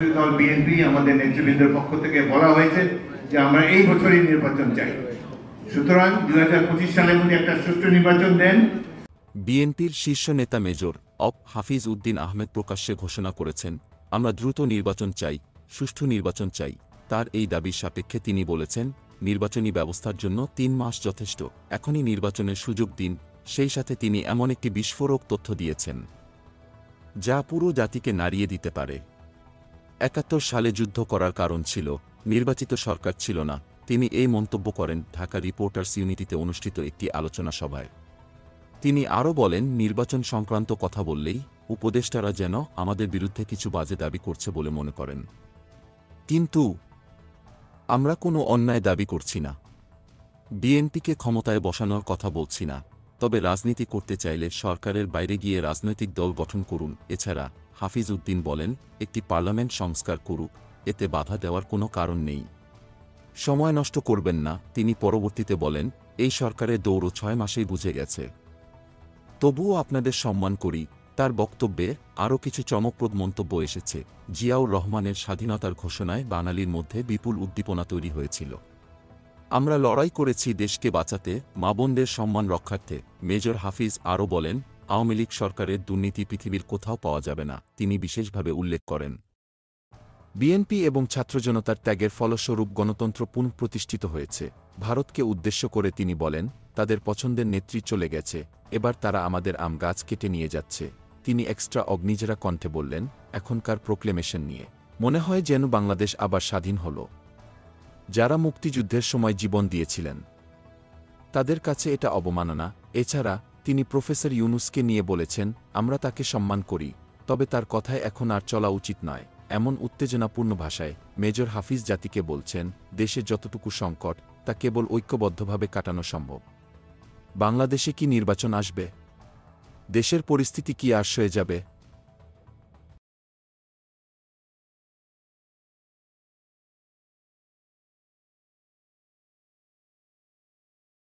দল বিএনপি আমাদের নেতৃবৃন্দের পক্ষ থেকে বলা হয়েছে যে আমরা এই বছরই নির্বাচন চাই। সুতরাং 2025 সালের মধ্যে একটা সুষ্ঠু নির্বাচন দেন। বিএনপির শীর্ষ নেতা মেজর অব হাফিজ উদ্দিন আহমেদ প্রকাশ্যে ঘোষণা করেছেন, আমরা দ্রুত নির্বাচন চাই, সুষ্ঠু নির্বাচন চাই। তার এই দাবির সাপেক্ষে তিনি বলেছেন, নির্বাচনী ব্যবস্থার জন্য 3 মাস যথেষ্ট, এখনই নির্বাচনের সুযোগ দিন। সেই সাথে তিনি এমন একটি বিস্ফোরক তথ্য দিয়েছেন যা পুরো জাতিকে নাড়িয়ে দিতে পারে। ৭১ সালে যুদ্ধ করার কারণ ছিল নির্বাচিত সরকার ছিল না। তিনি এই মন্তব্য করেন ঢাকা রিপোর্টার্স ইউনিটিতে অনুষ্ঠিত একটি আলোচনা সভায়। তিনি আরও বলেন, নির্বাচন সংক্রান্ত কথা বললেই উপদেষ্টারা যেন আমাদের বিরুদ্ধে কিছু বাজে দাবি করছে বলে মনে করেন। কিন্তু আমরা কোনো অন্যায় দাবি করছি না, বিএনপিকে ক্ষমতায় বসানোর কথা বলছি না। তবে রাজনীতি করতে চাইলে সরকারের বাইরে গিয়ে রাজনৈতিক দল গঠন করুন। এছাড়া হাফিজ উদ্দিন বলেন, একটি পার্লামেন্ট সংস্কার করুক, এতে বাধা দেওয়ার কোনো কারণ নেই, সময় নষ্ট করবেন না। তিনি পরবর্তীতে বলেন, এই সরকারের দৌড় 6 মাসেই বুঝে গেছে, তবুও আপনাদের সম্মান করি। তার বক্তব্যে আরও কিছু চমকপ্রদ মন্তব্য এসেছে। জিয়াউর রহমানের স্বাধীনতার ঘোষণায় বাঙালির মধ্যে বিপুল উদ্দীপনা তৈরি হয়েছিল। আমরা লড়াই করেছি দেশকে বাঁচাতে, মা বোনদের সম্মান রক্ষার্থে। মেজর হাফিজ আরও বলেন, আওয়ামী লীগ সরকারের দুর্নীতি পৃথিবীর কোথাও পাওয়া যাবে না। তিনি বিশেষভাবে উল্লেখ করেন, বিএনপি এবং ছাত্র জনতার ত্যাগের ফলস্বরূপ গণতন্ত্র পুনঃপ্রতিষ্ঠিত হয়েছে। ভারতকে উদ্দেশ্য করে তিনি বলেন, তাদের পছন্দের নেত্রী চলে গেছে, এবার তারা আমাদের আম গাছ কেটে নিয়ে যাচ্ছে। তিনি এক্সট্রা অগ্নিজেরা কণ্ঠে বললেন, এখনকার প্রোক্লেমেশন নিয়ে মনে হয় যেন বাংলাদেশ আবার স্বাধীন হল। যারা মুক্তিযুদ্ধের সময় জীবন দিয়েছিলেন তাদের কাছে এটা অবমাননা। এছাড়া তিনি প্রফেসর ইউনুসকে নিয়ে বলেছেন, আমরা তাকে সম্মান করি, তবে তার কথায় এখন আর চলা উচিত নয়। এমন উত্তেজনাপূর্ণ ভাষায় মেজর হাফিজ জাতিকে বলছেন, দেশে যতটুকু সংকট তা কেবল ঐক্যবদ্ধভাবে কাটানো সম্ভব। বাংলাদেশে কি নির্বাচন আসবে? দেশের পরিস্থিতি কি আর সয়ে যাবে?